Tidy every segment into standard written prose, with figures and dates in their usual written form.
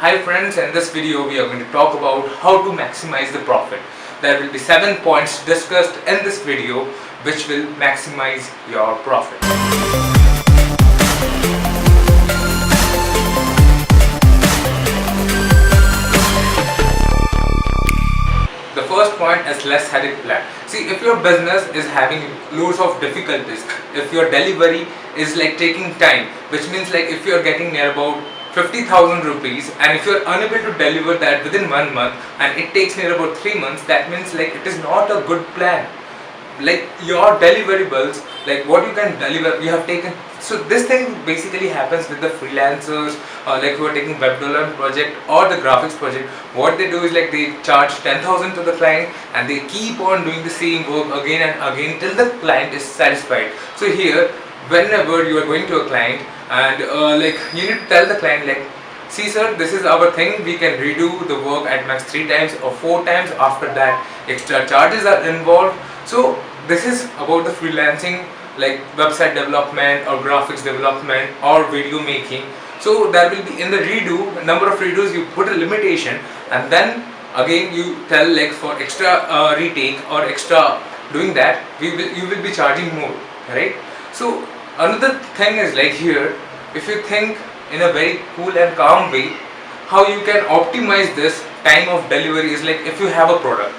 Hi friends, in this video we are going to talk about how to maximize the profit. There will be 7 points discussed in this video which will maximize your profit. The first point is less headache plan. See, if your business is having loads of difficulties, if your delivery is like taking time, which means like if you are getting near about 50,000 rupees and if you are unable to deliver that within 1 month and it takes near about 3 months, that means like it is not a good plan. Like your deliverables, like what you can deliver, you have taken. So this thing basically happens with the freelancers like who are taking web development project or the graphics project. What they do is like they charge 10,000 to the client and they keep on doing the same work again and again till the client is satisfied. So here, whenever you are going to a client and like you need to tell the client like, see sir, this is our thing, we can redo the work at max 3 times or 4 times. After that extra charges are involved. So this is about the freelancing, like website development or graphics development or video making. So there will be in the redo, number of redos you put a limitation, and then again you tell like for extra retake or extra doing that you will be charging more, right? So another thing is like here, if you think in a very cool and calm way, how you can optimize this time of delivery is like if you have a product.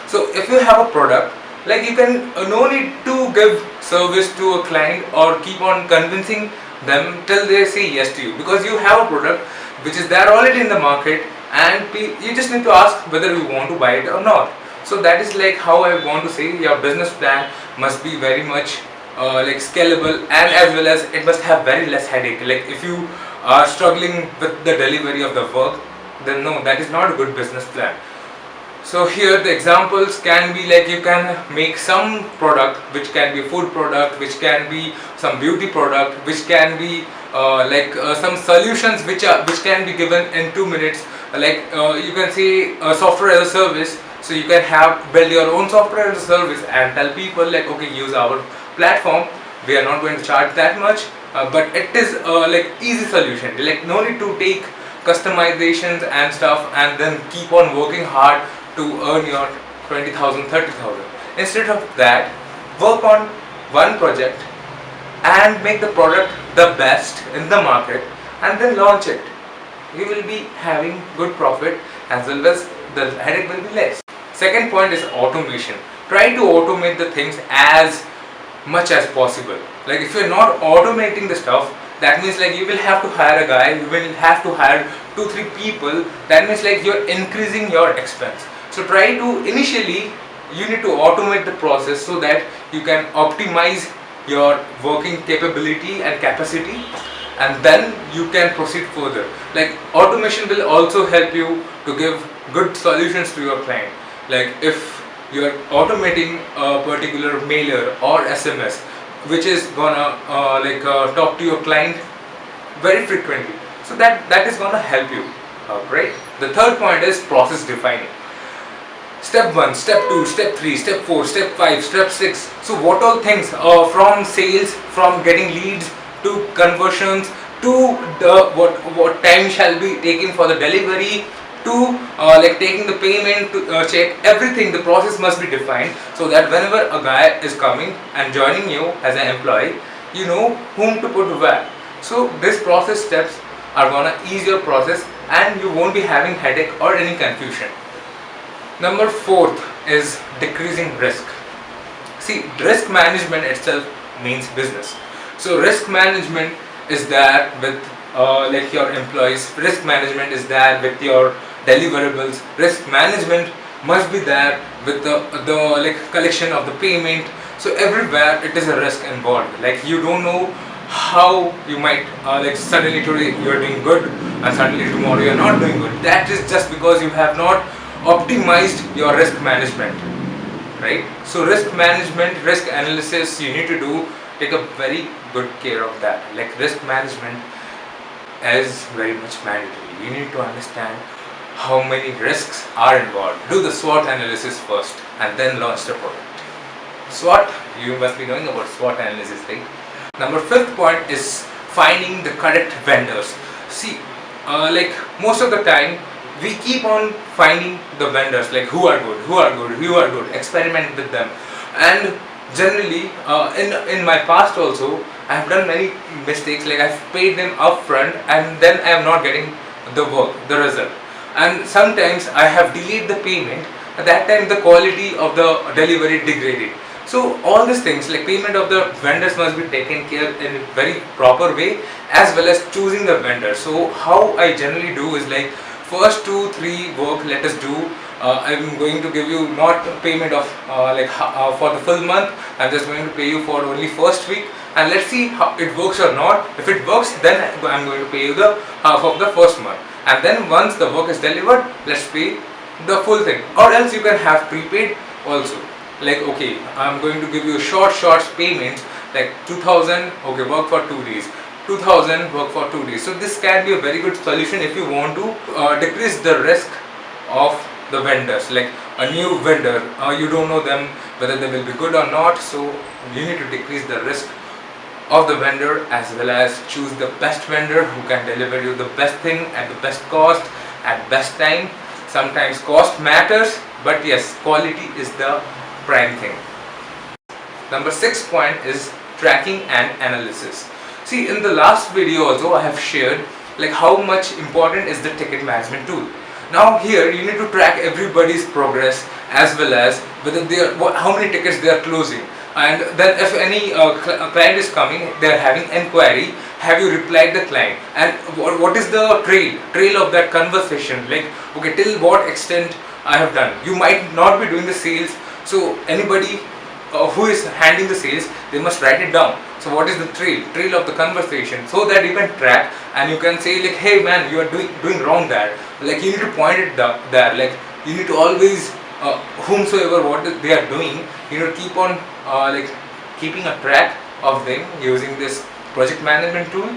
So if you have a product, like you can no need to give service to a client or keep on convincing them till they say yes to you, because you have a product which is there already in the market and you just need to ask whether you want to buy it or not. So that is like how I want to say your business plan must be very much like scalable, and as well as it must have very less headache. Like if you are struggling with the delivery of the work, then no, that is not a good business plan. So here the examples can be like you can make some product which can be a food product, which can be some beauty product, which can be some solutions which can be given in 2 minutes. Like you can say software as a service. So you can build your own software as a service and tell people like, okay, use our platform. We are not going to charge that much, but it is like easy solution. Like no need to take customizations and stuff and then keep on working hard to earn your 20,000, 30,000. Instead of that, work on one project and make the product the best in the market and then launch it. You will be having good profit as well as the headache will be less. Second point is automation. Try to automate the things as much as possible. Like if you're not automating the stuff, that means like you will have to hire a guy, you will have to hire 2-3 people. That means like you're increasing your expense. So try to initially you need to automate the process so that you can optimize your working capability and capacity, and then you can proceed further. Like automation will also help you to give good solutions to your client. Like if you are automating a particular mailer or SMS which is gonna talk to your client very frequently, so that is gonna help you, right? The third point is process defining. Step 1, step 2, step 3, step 4, step 5, step 6. So what all things from sales, from getting leads to conversions to the what time shall be taken for the delivery to like taking the payment to check everything. The process must be defined so that whenever a guy is coming and joining you as an employee, you know whom to put where. So this process steps are gonna ease your process and you won't be having headache or any confusion. Number 4th is decreasing risk. See, risk management itself means business. So risk management is there with like your employees. Risk management is there with your deliverables. Risk management must be there with the like collection of the payment. So everywhere it is a risk involved. Like you don't know how you might like suddenly today you are doing good and suddenly tomorrow you are not doing good. That is just because you have not optimized your risk management, right? So risk management, risk analysis you need to do, take a very good care of that. Like risk management is very much mandatory. You need to understand how many risks are involved. Do the SWOT analysis first and then launch the product. SWOT, you must be knowing about SWOT analysis, right? Number 5th point is finding the correct vendors. See, like most of the time we keep on finding the vendors like who are good, who are good, experiment with them. And generally in my past also I have done many mistakes, like I've paid them upfront and then I am not getting the work, the result. And sometimes I have delayed the payment. At that time the quality of the delivery degraded. So all these things like payment of the vendors must be taken care in a very proper way, as well as choosing the vendor. So how I generally do is like first 2-3 work let us do. I'm going to give you not payment of for the full month. I'm just going to pay you for only first week, and let's see how it works or not. If it works, then I'm going to pay you the half of the first month, and then once the work is delivered, let's pay the full thing. Or else you can have prepaid also, like okay, I'm going to give you short payments like 2000, okay, work for 2 days, 2000, work for 2 days. So this can be a very good solution if you want to decrease the risk of the vendors. Like a new vendor, you don't know them whether they will be good or not, so you need to decrease the risk of the vendor, as well as choose the best vendor who can deliver you the best thing at the best cost at best time. Sometimes cost matters, but yes, quality is the prime thing. Number 6 point is tracking and analysis. See, in the last video also I have shared like how much important is the ticket management tool. Now here you need to track everybody's progress, as well as whether they are how many tickets they are closing, and then if any client is coming, they are having inquiry, have you replied the client, and what is the trail of that conversation, like okay, till what extent I have done. You might not be doing the sales, so anybody who is handling the sales, they must write it down. So what is the trail of the conversation, so that you can track and you can say like, hey man, you are doing wrong there. Like you need to point it there. Like you need to always whomsoever what they are doing, you need to keep on like keeping a track of them using this project management tool,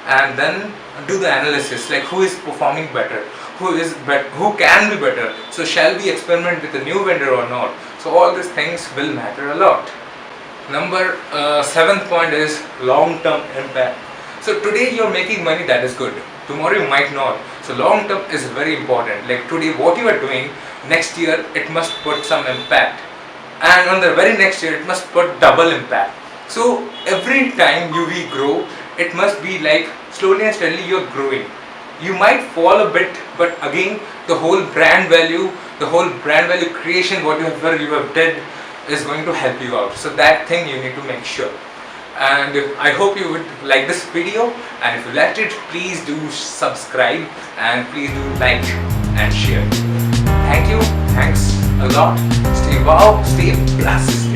and then do the analysis like who is performing better, who can be better. So shall we experiment with a new vendor or not? So all these things will matter a lot. Number 7th point is long-term impact. So today you're making money, that is good. Tomorrow you might not. So long-term is very important. Like today what you are doing, next year it must put some impact. And on the very next year it must put double impact. So every time you will grow, it must be like slowly and steadily you're growing. You might fall a bit, but again the whole brand value creation, whatever you have did, is going to help you out. So that thing you need to make sure. And I hope you would like this video, and if you liked it, please do subscribe and please do like and share. Thank you, thanks a lot. Stay wow, stay blessed.